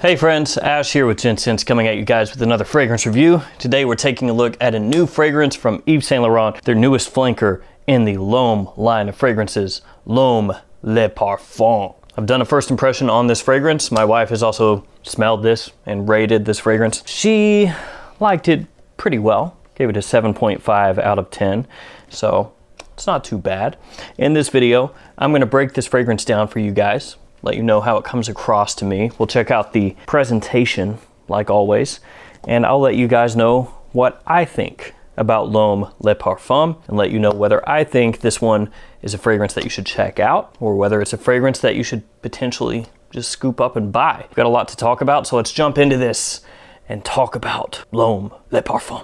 Hey friends, Ash here with Gents coming at you guys with another fragrance review. Today we're taking a look at a new fragrance from Yves Saint Laurent, their newest flanker in the L'HOMME line of fragrances, L'HOMME Le Parfum. I've done a first impression on this fragrance. My wife has also smelled this and rated this fragrance. She liked it pretty well, gave it a 7.5 out of 10, so it's not too bad. In this video, I'm gonna break this fragrance down for you guys, let you know how it comes across to me. We'll check out the presentation, like always, and I'll let you guys know what I think about L'HOMME Le Parfum and let you know whether I think this one is a fragrance that you should check out or whether it's a fragrance that you should potentially just scoop up and buy. We've got a lot to talk about, so let's jump into this and talk about L'HOMME Le Parfum.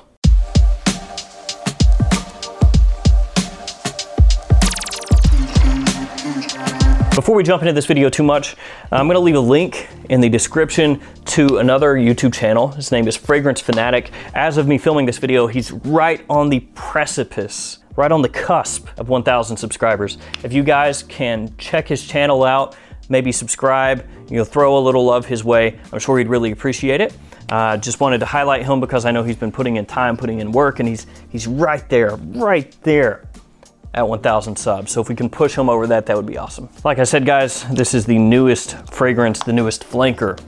Before we jump into this video too much, I'm gonna leave a link in the description to another YouTube channel. His name is Fragrance Fanatic. As of me filming this video, he's right on the precipice, right on the cusp of 1,000 subscribers. If you guys can check his channel out, maybe subscribe, throw a little love his way, I'm sure he'd really appreciate it. Just wanted to highlight him because I know he's been putting in time, putting in work, and he's right there at 1,000 subs. So if we can push him over that would be awesome. Like I said, guys, this is the newest fragrance, the newest flanker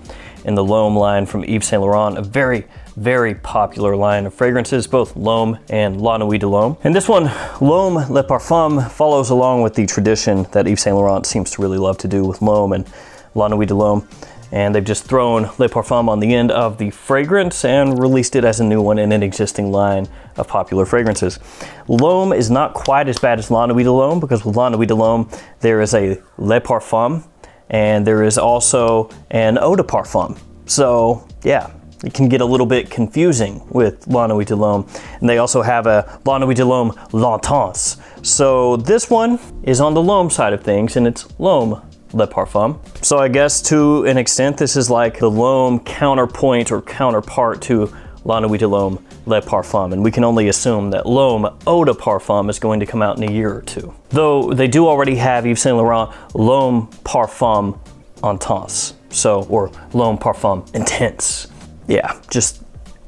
in the L'HOMME line from Yves Saint Laurent, a very, very popular line of fragrances, both L'HOMME and La Nuit de L'HOMME. And this one, L'HOMME Le Parfum, follows along with the tradition that Yves Saint Laurent seems to really love to do with L'HOMME and La Nuit de L'HOMME. And they've just thrown Le Parfum on the end of the fragrance and released it as a new one in an existing line of popular fragrances. L'HOMME is not quite as bad as La Nuit de L'HOMME, because with La Nuit de L'HOMME, there is a Le Parfum and there is also an Eau de Parfum. So yeah, it can get a little bit confusing with La Nuit de L'HOMME. And they also have a La Nuit de L'HOMME L'Intense. So this one is on the L'HOMME side of things, and it's L'HOMME Le Parfum. So I guess to an extent, this is like the L'HOMME counterpoint or counterpart to La Nuit de L'HOMME Le Parfum, and we can only assume that L'HOMME Eau de Parfum is going to come out in a year or two. Though they do already have Yves Saint Laurent L'HOMME Parfum Intense, or L'HOMME Parfum Intense. Yeah, just,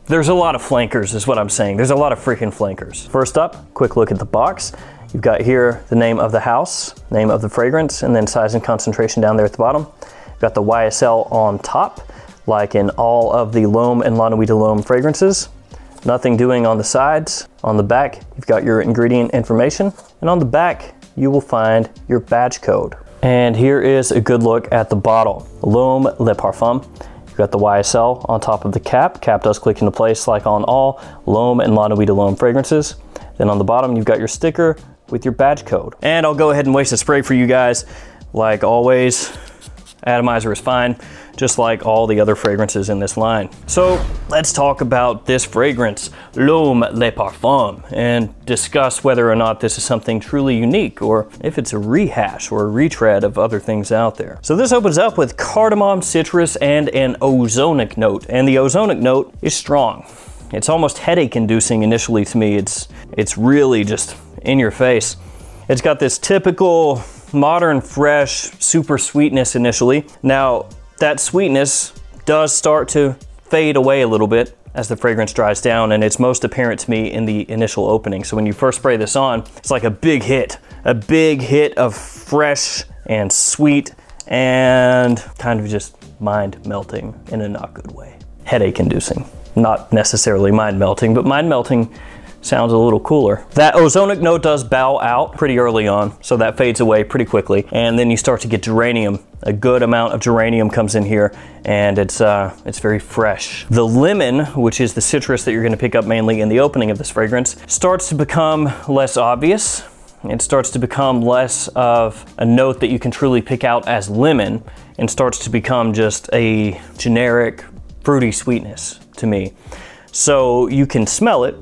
there's a lot of flankers is what I'm saying. There's a lot of freaking flankers. First up, quick look at the box. You've got here the name of the house, name of the fragrance, and then size and concentration down there at the bottom. You've got the YSL on top, like in all of the L'HOMME and La Nuit de L'HOMME fragrances. Nothing doing on the sides. On the back, you've got your ingredient information, and on the back, you will find your badge code. And here is a good look at the bottle. L'HOMME Le Parfum. You've got the YSL on top of the cap. Cap does click into place like on all L'HOMME and La Nuit de L'HOMME fragrances. Then on the bottom, you've got your sticker with your badge code. And I'll go ahead and waste a spray for you guys. Like always, atomizer is fine, just like all the other fragrances in this line. So let's talk about this fragrance, L'HOMME Le Parfum, and discuss whether or not this is something truly unique or if it's a rehash or a retread of other things out there. So this opens up with cardamom, citrus, and an ozonic note. And the ozonic note is strong. It's almost headache inducing initially to me. It's really just in your face. It's got this typical modern, fresh, super sweetness initially. Now, that sweetness does start to fade away a little bit as the fragrance dries down, and it's most apparent to me in the initial opening. So when you first spray this on, it's like a big hit of fresh and sweet and kind of just mind melting in a not good way. Headache inducing. Not necessarily mind melting, but mind melting sounds a little cooler. That ozonic note does bow out pretty early on, so that fades away pretty quickly. And then you start to get geranium. A good amount of geranium comes in here, and it's very fresh. The lemon, which is the citrus that you're gonna pick up mainly in the opening of this fragrance, starts to become less obvious. It starts to become less of a note that you can truly pick out as lemon, and starts to become just a generic fruity sweetness to me. So you can smell it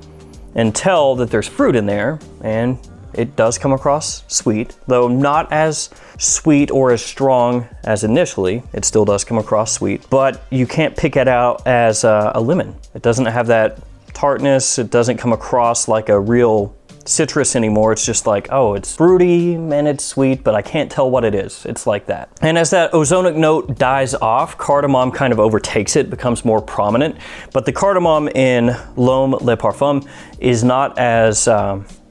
and tell that there's fruit in there, and it does come across sweet, though not as sweet or as strong as initially. It still does come across sweet, but you can't pick it out as a lemon. It doesn't have that tartness. It doesn't come across like a real citrus anymore. It's just like, oh, it's fruity and it's sweet, but I can't tell what it is. It's like that. And as that ozonic note dies off, cardamom kind of overtakes it, becomes more prominent. But the cardamom in L'Homme Le Parfum is not as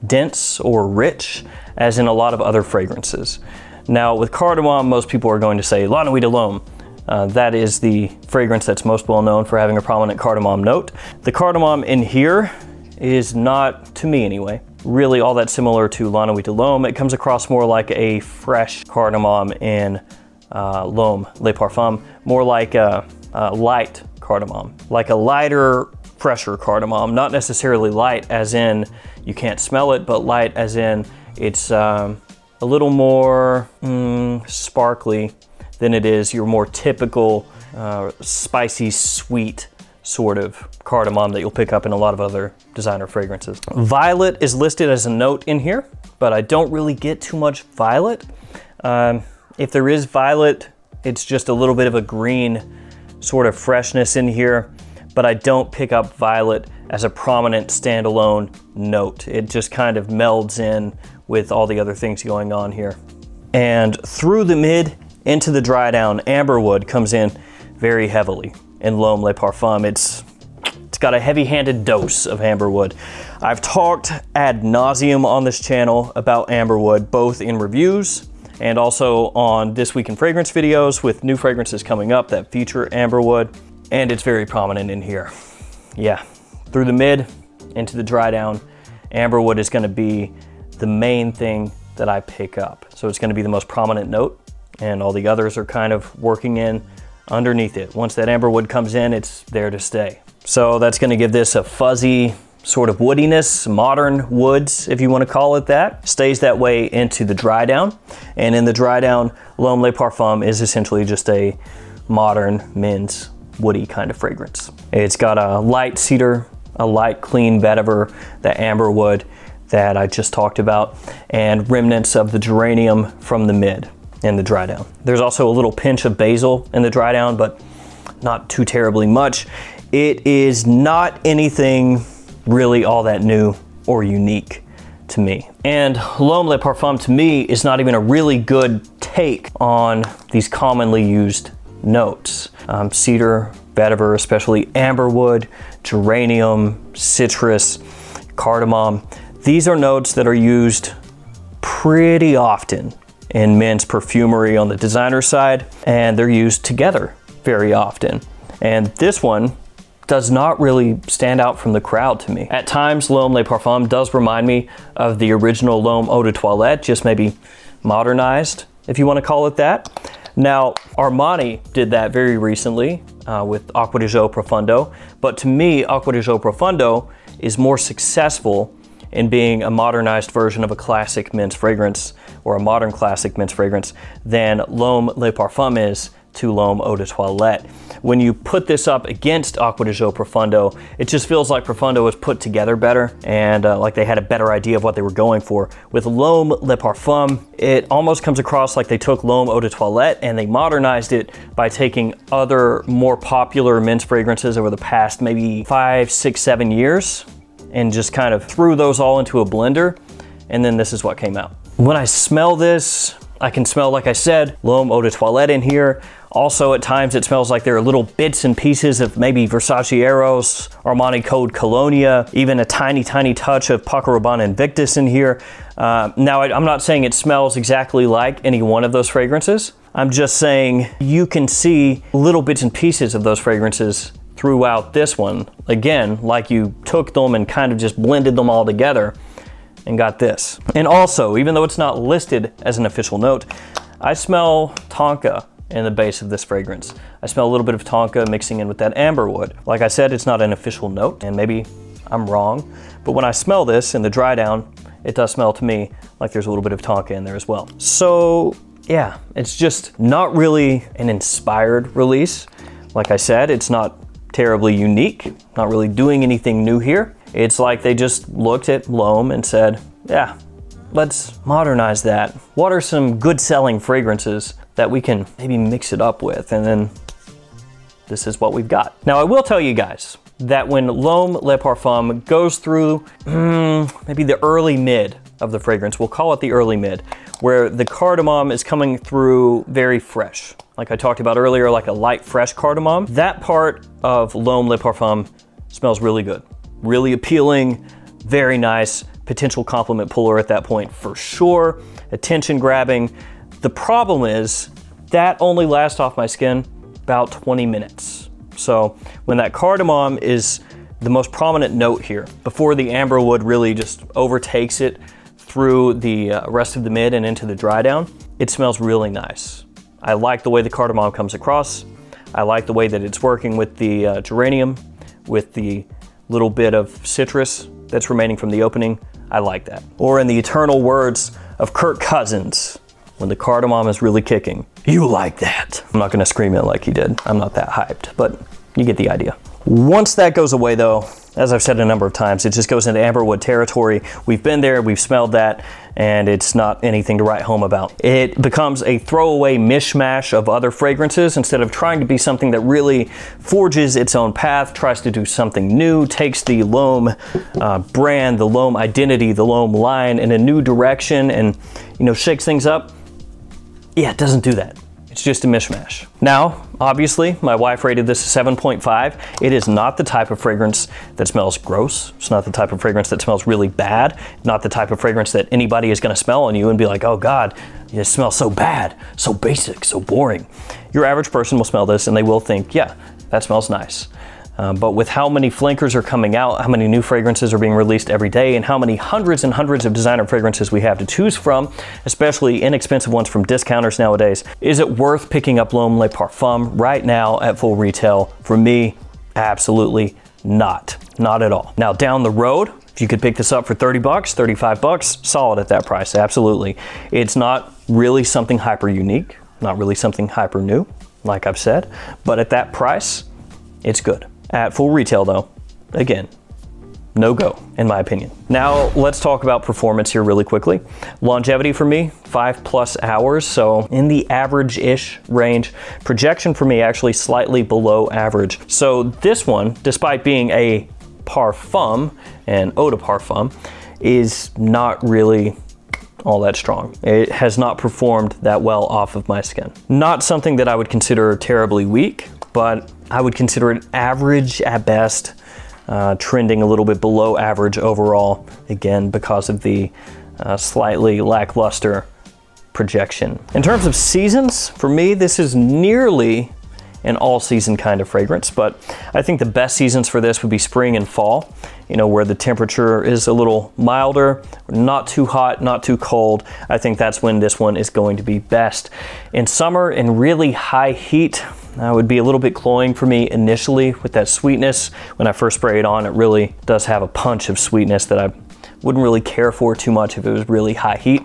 dense or rich as in a lot of other fragrances. Now with cardamom, most people are going to say La Nuit de l'Homme. That is the fragrance that's most well known for having a prominent cardamom note. The cardamom in here is not, to me anyway, really all that similar to La Nuit de l'Homme. It comes across more like a fresh cardamom in L'Homme Le Parfum, more like a light cardamom, like a lighter, fresher cardamom. Not necessarily light as in you can't smell it, but light as in it's a little more sparkly than it is your more typical spicy, sweet sort of cardamom that you'll pick up in a lot of other designer fragrances. Violet is listed as a note in here, but I don't really get too much violet. If there is violet, it's just a little bit of a green sort of freshness in here, but I don't pick up violet as a prominent standalone note. It just kind of melds in with all the other things going on here. And through the mid into the dry down, amberwood comes in very heavily in L'Homme Le Parfum. It's got a heavy-handed dose of amberwood. I've talked ad nauseum on this channel about amberwood, both in reviews and also on This Week in Fragrance videos with new fragrances coming up that feature amberwood, and it's very prominent in here. Yeah, through the mid into the dry down, amberwood is gonna be the main thing that I pick up. So it's gonna be the most prominent note, and all the others are kind of working in underneath it. Once that amberwood comes in, it's there to stay. So that's gonna give this a fuzzy sort of woodiness, modern woods, if you wanna call it that. Stays that way into the dry down. And in the dry down, L'Homme Le Parfum is essentially just a modern men's woody kind of fragrance. It's got a light cedar, a light clean vetiver, the amberwood that I just talked about, and remnants of the geranium from the mid in the dry down. There's also a little pinch of basil in the dry down, but not too terribly much. It is not anything really all that new or unique to me. And L'Homme Le Parfum to me is not even a really good take on these commonly used notes. Cedar, vetiver, especially amberwood, geranium, citrus, cardamom. These are notes that are used pretty often in men's perfumery on the designer side, and they're used together very often. And this one does not really stand out from the crowd to me. At times, L'Homme Le Parfum does remind me of the original L'Homme Eau de Toilette, just maybe modernized, if you want to call it that. Now, Armani did that very recently with Acqua di Gio Profondo, but to me, Acqua di Gio Profondo is more successful in being a modernized version of a classic men's fragrance, or a modern classic men's fragrance, than L'Homme Le Parfum is to L'Homme Eau de Toilette. When you put this up against Acqua di Gio Profondo, it just feels like Profondo was put together better, and like they had a better idea of what they were going for. With L'Homme Le Parfum, it almost comes across like they took L'Homme Eau de Toilette and they modernized it by taking other more popular men's fragrances over the past maybe 5, 6, 7 years, and just kind of threw those all into a blender, and then this is what came out. When I smell this, I can smell, like I said, L'Homme Eau de Toilette in here. Also, at times it smells like there are little bits and pieces of maybe Versace Eros, Armani Code Colonia, even a tiny, tiny touch of Paco Rabanne Invictus in here. Now, I'm not saying it smells exactly like any one of those fragrances. I'm just saying you can see little bits and pieces of those fragrances throughout this one. Again, like you took them and kind of just blended them all together and got this. And also, even though it's not listed as an official note, I smell tonka in the base of this fragrance. I smell a little bit of tonka mixing in with that amberwood. Like I said, it's not an official note, and maybe I'm wrong, but when I smell this in the dry down, it does smell to me like there's a little bit of tonka in there as well. So yeah, it's just not really an inspired release. Like I said, it's not terribly unique, not really doing anything new here. It's like they just looked at L'Homme and said, yeah, let's modernize that. What are some good selling fragrances that we can maybe mix it up with? And then this is what we've got. Now, I will tell you guys, that when L'Homme Le Parfum goes through maybe the early mid of the fragrance, we'll call it the early mid, where the cardamom is coming through very fresh. Like I talked about earlier, like a light, fresh cardamom. That part of L'Homme Le Parfum smells really good. Really appealing, very nice, potential compliment puller at that point for sure, attention grabbing. The problem is that only lasts off my skin about 20 minutes. So when that cardamom is the most prominent note here, before the amberwood really just overtakes it through the rest of the mid and into the dry down, it smells really nice. I like the way the cardamom comes across. I like the way that it's working with the geranium, with the little bit of citrus that's remaining from the opening. I like that. Or in the eternal words of Kirk Cousins, when the cardamom is really kicking, you like that. I'm not gonna scream it like he did. I'm not that hyped, but you get the idea. Once that goes away though, as I've said a number of times, it just goes into amberwood territory. We've been there, we've smelled that, and it's not anything to write home about. It becomes a throwaway mishmash of other fragrances instead of trying to be something that really forges its own path, tries to do something new, takes the L'Homme brand, the L'Homme identity, the L'Homme line in a new direction and, you know, shakes things up. Yeah, it doesn't do that. It's just a mishmash. Now, obviously, my wife rated this a 7.5. It is not the type of fragrance that smells gross. It's not the type of fragrance that smells really bad. Not the type of fragrance that anybody is gonna smell on you and be like, oh God, it smells so bad, so basic, so boring. Your average person will smell this and they will think, yeah, that smells nice. But with how many flankers are coming out, how many new fragrances are being released every day, and how many hundreds and hundreds of designer fragrances we have to choose from, especially inexpensive ones from discounters nowadays, is it worth picking up L'Homme Le Parfum right now at full retail? For me, absolutely not. Not at all. Now down the road, if you could pick this up for 30 bucks, 35 bucks, solid at that price, absolutely. It's not really something hyper unique, not really something hyper new, like I've said, but at that price, it's good. At full retail though, again, no go, in my opinion. Now let's talk about performance here really quickly. Longevity for me, 5+ hours, so in the average-ish range. Projection for me actually slightly below average. So this one, despite being a parfum, an eau de parfum, is not really all that strong. It has not performed that well off of my skin. Not something that I would consider terribly weak, but I would consider it average at best, trending a little bit below average overall, again, because of the slightly lackluster projection. In terms of seasons, for me, this is nearly an all-season kind of fragrance, but I think the best seasons for this would be spring and fall, you know, where the temperature is a little milder, not too hot, not too cold. I think that's when this one is going to be best. In summer and really high heat, would be a little bit cloying for me initially with that sweetness. When I first spray it on, it really does have a punch of sweetness that I wouldn't really care for too much if it was really high heat.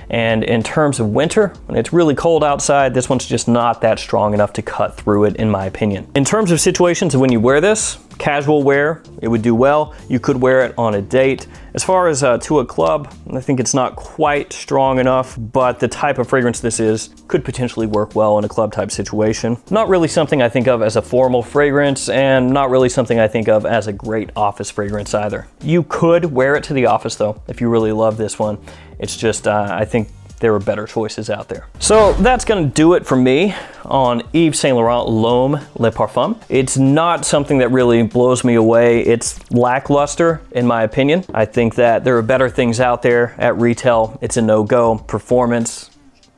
And in terms of winter, when it's really cold outside, this one's just not that strong enough to cut through it, in my opinion. In terms of situations of when you wear this, casual wear, it would do well. You could wear it on a date. As far as to a club, I think it's not quite strong enough, but the type of fragrance this is could potentially work well in a club type situation. Not really something I think of as a formal fragrance, and not really something I think of as a great office fragrance either. You could wear it to the office though, if you really love this one. It's just, I think there are better choices out there. So that's gonna do it for me on Yves Saint Laurent L'Homme Le Parfum. It's not something that really blows me away. It's lackluster, in my opinion. I think that there are better things out there at retail. It's a no-go. Performance,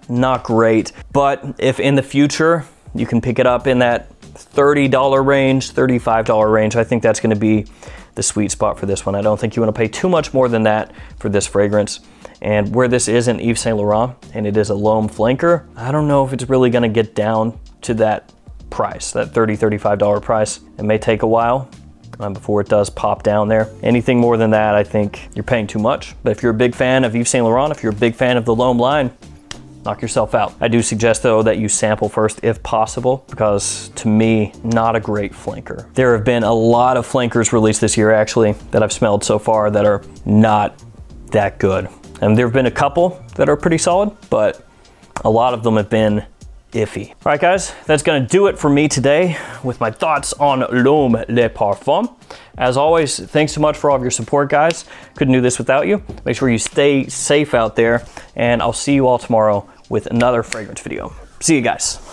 not great. But if in the future, you can pick it up in that $30 range, $35 range, I think that's gonna be the sweet spot for this one. I don't think you wanna pay too much more than that for this fragrance. And where this is in Yves Saint Laurent, and it is a L'Homme flanker, I don't know if it's really gonna get down to that price, that $30, $35 price. It may take a while before it does pop down there. Anything more than that, I think you're paying too much. But if you're a big fan of Yves Saint Laurent, if you're a big fan of the L'Homme line, knock yourself out. I do suggest though that you sample first if possible, because to me, not a great flanker. There have been a lot of flankers released this year actually that I've smelled so far that are not that good. And there have been a couple that are pretty solid, but a lot of them have been iffy. All right, guys, that's gonna do it for me today with my thoughts on L'Homme Le Parfum. As always, thanks so much for all of your support, guys. Couldn't do this without you. Make sure you stay safe out there, and I'll see you all tomorrow with another fragrance video. See you guys.